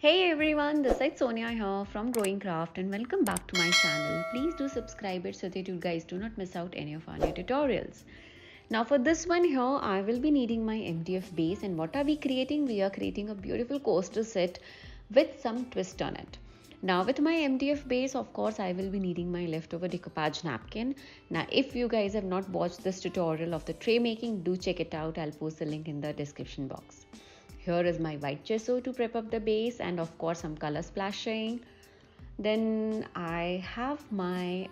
Hey everyone, this is Sonia here from GrowingCraft and welcome back to my channel. Please do subscribe it so that you guys do not miss out any of our new tutorials. Now for this one here, I will be needing my MDF base, and what are we creating? We are creating a beautiful coaster set with some twist on it. Now with my MDF base, of course, I will be needing my leftover decoupage napkin. Now if you guys have not watched this tutorial of the tray making, do check it out. I'll post the link in the description box. Here is my white gesso to prep up the base, and of course some color splashing. Then I have my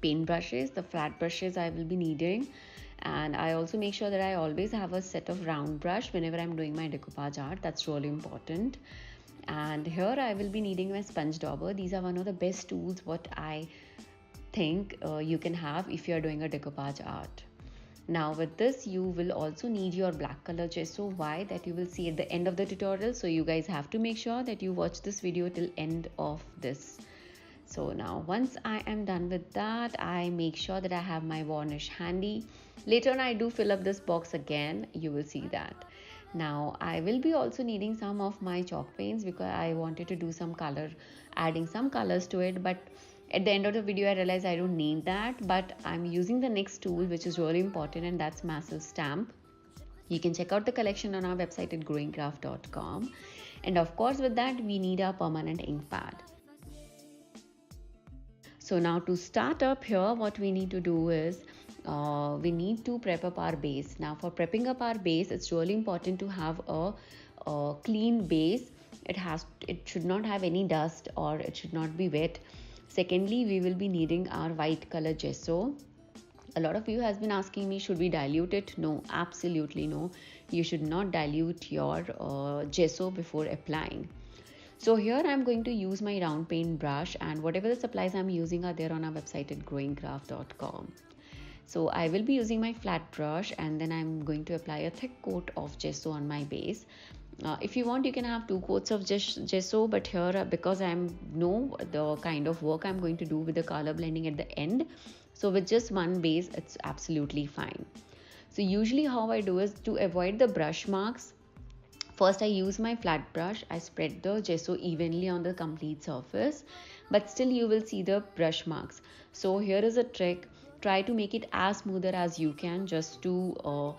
paint brushes, the flat brushes I will be needing, and I also make sure that I always have a set of round brush whenever I'm doing my decoupage art. That's really important. And here I will be needing my sponge dauber. These are one of the best tools what I think you can have if you're doing a decoupage art. Now with this you will also need your black color gesso. Why? That you will see at the end of the tutorial, so you guys have to make sure that you watch this video till end of this. So now once I am done with that, I make sure that I have my varnish handy. Later on I do fill up this box again, you will see that. Now I will be also needing some of my chalk paints because I wanted to do some color, adding some colors to it, but at the end of the video I realized I don't need that, but I'm using the next tool which is really important, and that's massive stamp. You can check out the collection on our website at growingcraft.com. And of course with that we need our permanent ink pad. So now to start up here, what we need to do is we need to prep up our base. Now for prepping up our base, it's really important to have a clean base. It should not have any dust or it should not be wet. Secondly, we will be needing our white color gesso. A lot of you has been asking me, should we dilute it? No, absolutely no. You should not dilute your gesso before applying. So here I'm going to use my round paint brush, and whatever the supplies I'm using are there on our website at growingcraft.com. So I will be using my flat brush, and then I'm going to apply a thick coat of gesso on my base. If you want, you can have 2 coats of gesso, but here because I know the kind of work I'm going to do with the color blending at the end, so with just one base it's absolutely fine. So usually how I do is, to avoid the brush marks, first I use my flat brush, I spread the gesso evenly on the complete surface, but still you will see the brush marks. So here is a trick: try to make it as smoother as you can, just to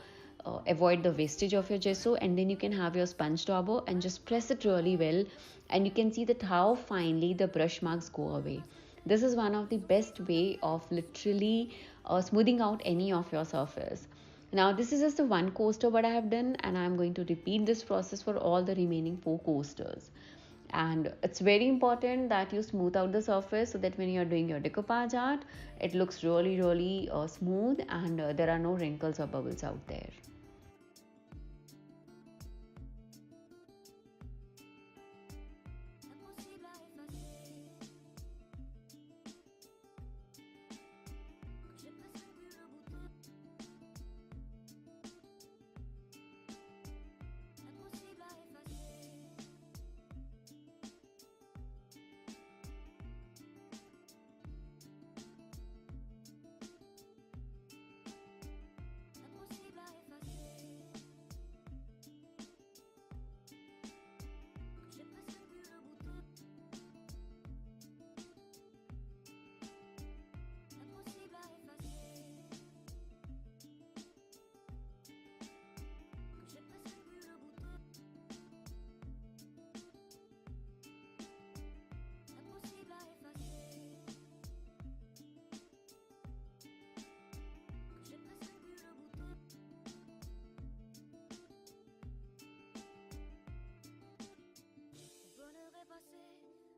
avoid the wastage of your gesso, and then you can have your sponge dauber and just press it really well, and you can see that how finely the brush marks go away. This is one of the best way of literally smoothing out any of your surface. Now this is just the one coaster what I have done, and I'm going to repeat this process for all the remaining 4 coasters. And it's very important that you smooth out the surface so that when you are doing your decoupage art, it looks really smooth, and there are no wrinkles or bubbles out there.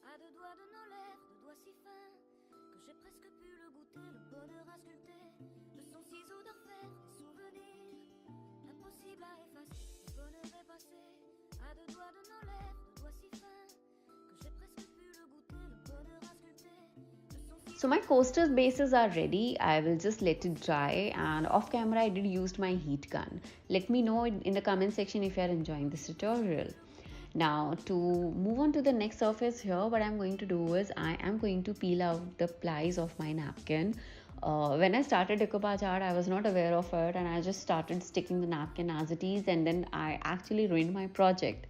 À 2 doigts de nos lèvres, 2 doigts si fins que j'ai presque pu le goûter, le bonheur à sculpter de son ciseau d'enfer, des souvenirs impossibles à effacer. Le bonheur est passé à 2 doigts de nos lèvres, 2 doigts si fins que j'ai presque pu le goûter, le bonheur à sculpter de son ciseau. So my coaster's bases are ready. I will just let it dry, and off camera I did use my heat gun. Let me know in the comment section if you are enjoying this tutorial. Now to move on to the next surface here, what I'm going to do is I am going to peel out the plies of my napkin. When I started decoupage art, I was not aware of it, and I just started sticking the napkin as it is, and then I actually ruined my project.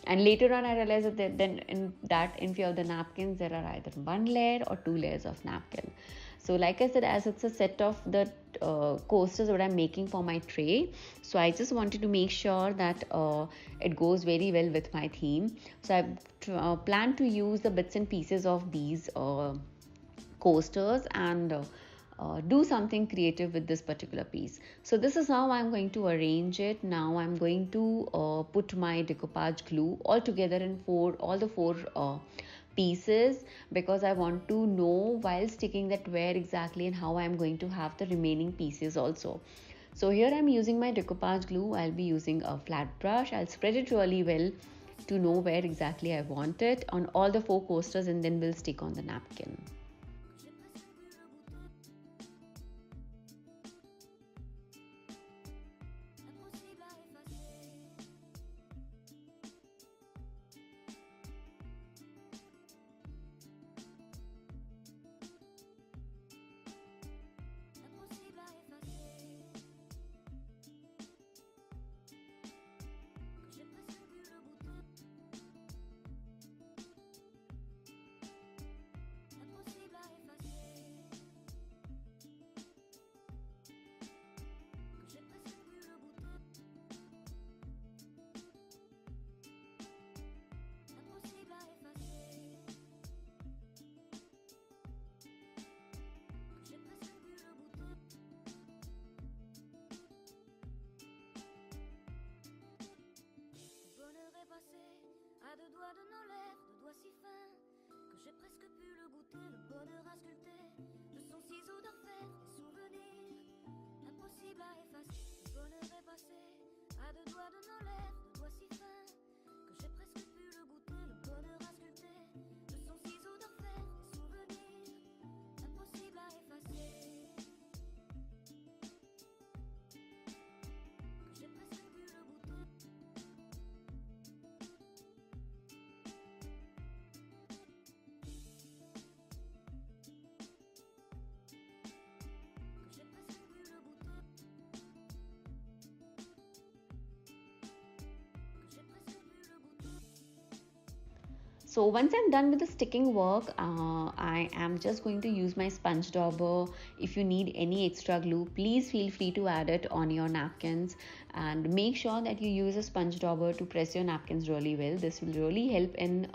And later on, I realized that then in few of the napkins, there are either one layer or two layers of napkin. So like I said, as it's a set of the coasters that I'm making for my tray, so I just wanted to make sure that it goes very well with my theme. So I plan to use the bits and pieces of these coasters and do something creative with this particular piece. So this is how I'm going to arrange it. Now I'm going to put my decoupage glue all together in all the four pieces, because I want to know while sticking that where exactly and how I'm going to have the remaining pieces also. So here I'm using my decoupage glue. I'll be using a flat brush. I'll spread it really well to know where exactly I want it on all the four coasters, and then we'll stick on the napkin. À deux doigts de nos lèvres, deux doigts si fins que j'ai presque pu le goûter, le bonheur à sculpter de son ciseau d'orfèvre, des souvenirs impossibles à effacer. Le bonheur est passé à deux doigts de nos lèvres, deux doigts si fins que j'ai presque pu le goûter, le bonheur à sculpter de son ciseau d'orfèvre, des souvenirs impossibles à effacer. Que j'ai presque pu le goûter. So once I'm done with the sticking work, I am just going to use my sponge dauber. If you need any extra glue, please feel free to add it on your napkins, and make sure that you use a sponge dauber to press your napkins really well. This will really help in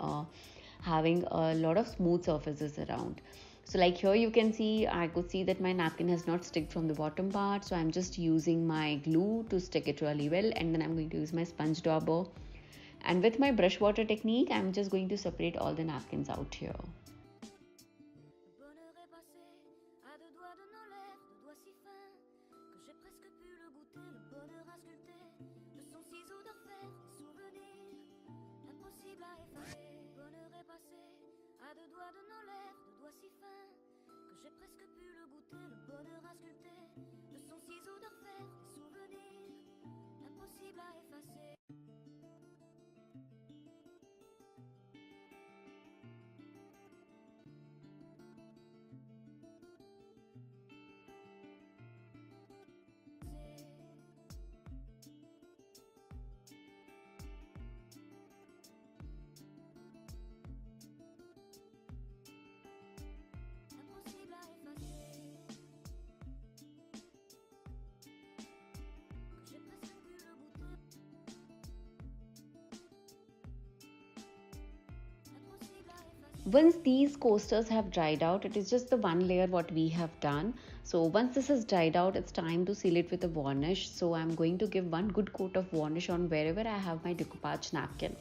having a lot of smooth surfaces around. So like here you can see, I could see that my napkin has not sticked from the bottom part, so I'm just using my glue to stick it really well, and then I'm going to use my sponge dauber. And with my brush water technique, I'm just going to separate all the napkins out here. À deux doigts de nos lèvres, deux doigts si fins que j'ai presque pu le goûter, le bonheur à sculpter de son ciseau d'orfèvre, des souvenirs impossibles à effacer. Once these coasters have dried out, it is just the one layer what we have done. So once this is dried out, it's time to seal it with a varnish. So I'm going to give one good coat of varnish on wherever I have my decoupage napkin.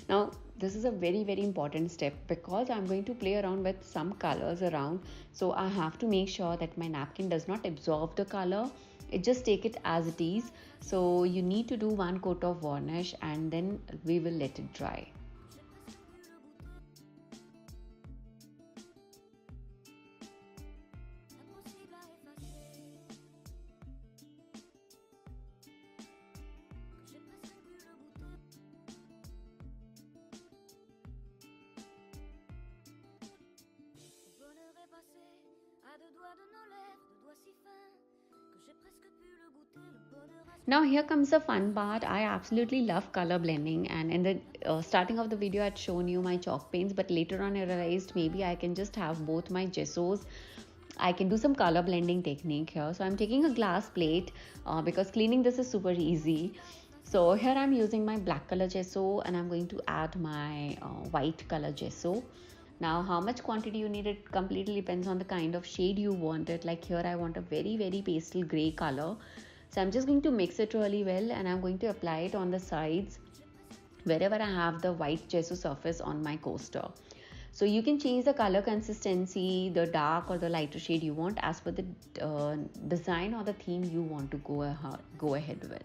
Now this is a very important step, because I'm going to play around with some colors around. So I have to make sure that my napkin does not absorb the color. It just take it as it is. So you need to do one coat of varnish, and then we will let it dry. À deux doigts de nos lèvres, deux doigts si fins que j'ai presque pu le goûter, le bonheur à Now here comes the fun part. I absolutely love color blending, and in the starting of the video I'd shown you my chalk paints, but later on I realized maybe I can just have both my gessos. I can do some color blending technique here. So I'm taking a glass plate because cleaning this is super easy. So here I'm using my black color gesso and I'm going to add my white color gesso. Now how much quantity you need, it completely depends on the kind of shade you want it. Like here I want a very pastel gray color. So I'm just going to mix it really well and I'm going to apply it on the sides wherever I have the white gesso surface on my coaster. So you can change the color consistency, the dark or the lighter shade you want as per the design or the theme you want to go ahead with.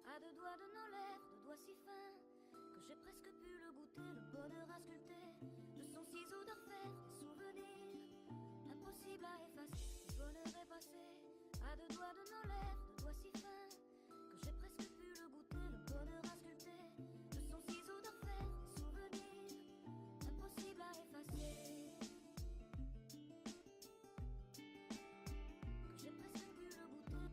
À deux doigts de nos lèvres, deux doigts si fins que j'ai presque pu le goûter, le bonheur à sculpter de son ciseau d'orfèvre, des souvenirs impossibles à effacer. Le bonheur est passé à deux doigts de nos lèvres, deux doigts si fins que j'ai presque pu le goûter, le bonheur à sculpter de son ciseau d'orfèvre, des souvenirs impossibles à effacer. Que j'ai presque pu le goûter.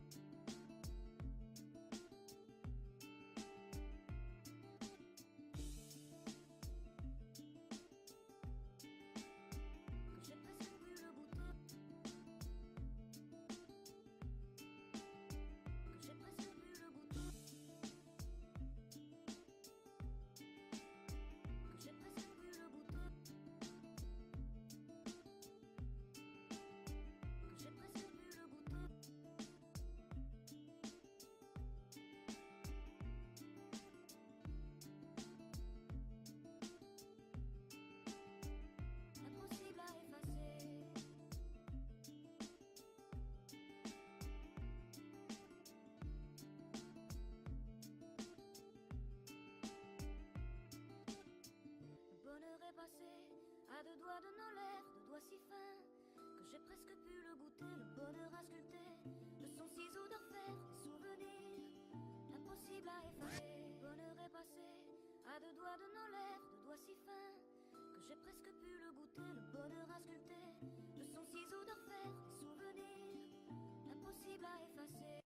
À deux doigts de nos lèvres, deux doigts si fins que j'ai presque pu le goûter, le bonheur à sculpter de son ciseau d'orfèvre, des souvenirs impossibles à effacer. Le bonheur est passé à deux doigts de nos lèvres, deux doigts si fins que j'ai presque pu le goûter, le bonheur à sculpter de son ciseau d'orfèvre, des souvenirs impossibles à effacer.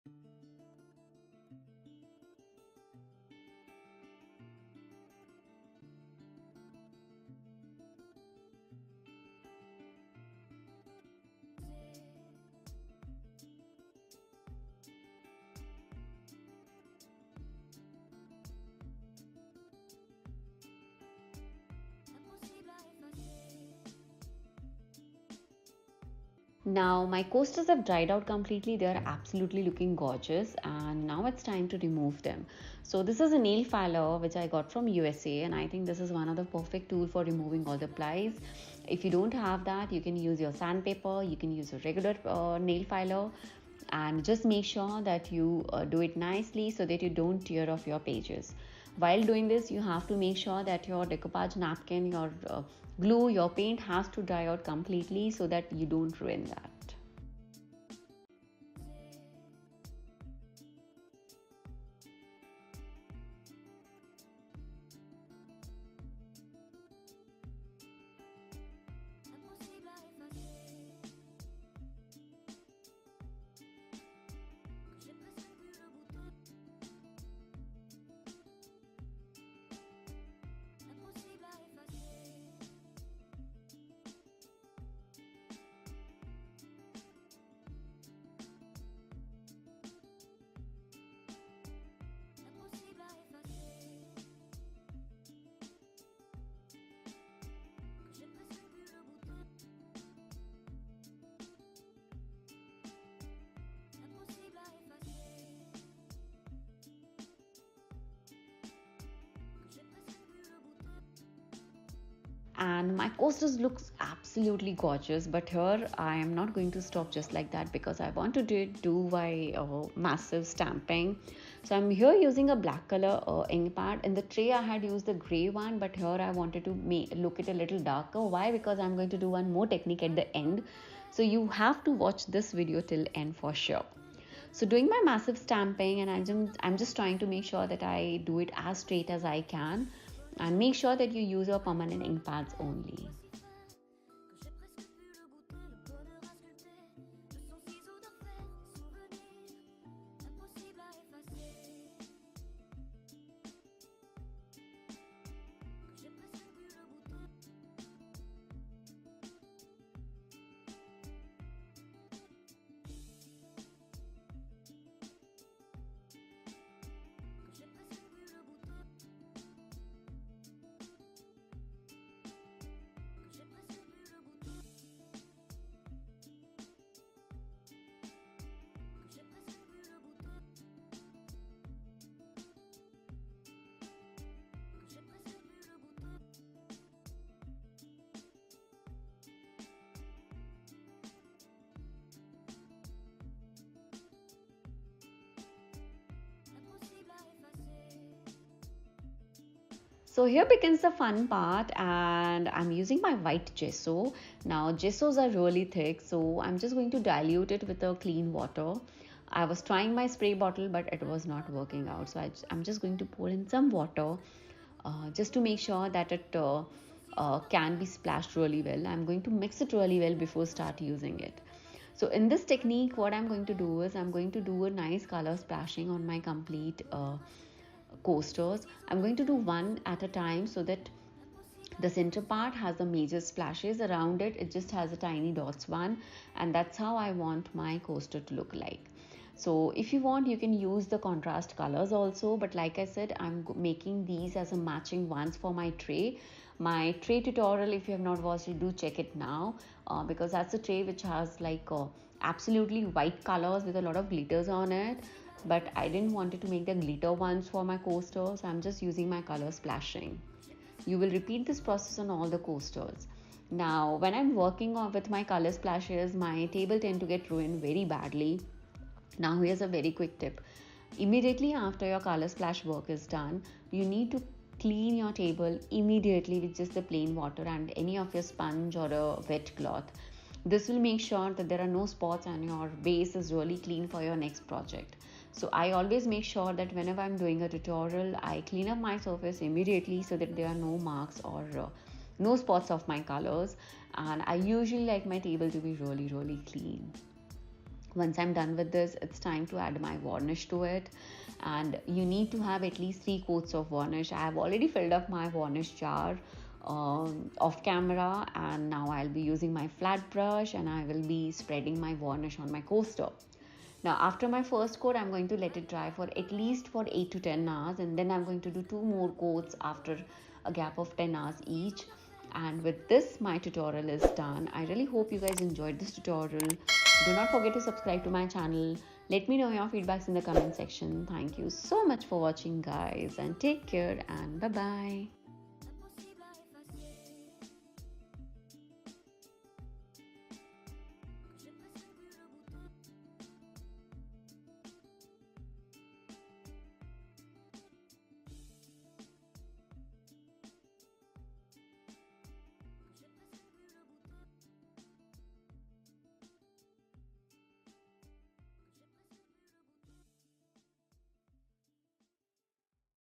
Now my coasters have dried out completely. They are absolutely looking gorgeous, and now it's time to remove them. So this is a nail filer which I got from USA, and I think this is one of the perfect tool for removing all the plies. If you don't have that, you can use your sandpaper, you can use a regular nail filer, and just make sure that you do it nicely so that you don't tear off your pages. While doing this, you have to make sure that your decoupage napkin, your glue, your paint has to dry out completely so that you don't ruin that. And my coasters looks absolutely gorgeous, but here I am not going to stop just like that because I want to do my massive stamping. So I'm here using a black color ink pad. In the tray I had used the gray one, but here I wanted to look it a little darker. Why? Because I'm going to do one more technique at the end, so you have to watch this video till end for sure. So doing my massive stamping, and I'm just trying to make sure that I do it as straight as I can, and make sure that you use your permanent ink pads only. So here begins the fun part, and I'm using my white gesso. Now gessos are really thick, so I'm just going to dilute it with a clean water. I was trying my spray bottle, but it was not working out, so I'm just going to pour in some water just to make sure that it can be splashed really well. I'm going to mix it really well before start using it. So in this technique, what I'm going to do is I'm going to do a nice color splashing on my complete coasters. I'm going to do one at a time so that the center part has the major splashes. Around it just has a tiny dots one, and that's how I want my coaster to look like. So if you want, you can use the contrast colors also, but like I said, I'm making these as a matching ones for my tray. My tray tutorial, if you have not watched it, do check it now, because that's a tray which has like absolutely white colors with a lot of glitters on it, but I didn't want to make the glitter ones for my coasters, so I'm just using my color splashing. You will repeat this process on all the coasters. Now when I'm working on with my color splashes, my table tend to get ruined very badly. Now here's a very quick tip. Immediately after your color splash work is done, you need to clean your table immediately with just the plain water and any of your sponge or a wet cloth. This will make sure that there are no spots and your base is really clean for your next project. So I always make sure that whenever I'm doing a tutorial, I clean up my surface immediately so that there are no marks or no spots of my colors. And I usually like my table to be really clean. Once I'm done with this, it's time to add my varnish to it, and you need to have at least 3 coats of varnish. I have already filled up my varnish jar off camera, and now I'll be using my flat brush and I will be spreading my varnish on my coaster. Now after my first coat, I'm going to let it dry for at least for 8 to 10 hours, and then I'm going to do 2 more coats after a gap of 10 hours each. And with this, my tutorial is done. I really hope you guys enjoyed this tutorial. Do not forget to subscribe to my channel. Let me know your feedbacks in the comment section. Thank you so much for watching, guys, and take care and bye bye.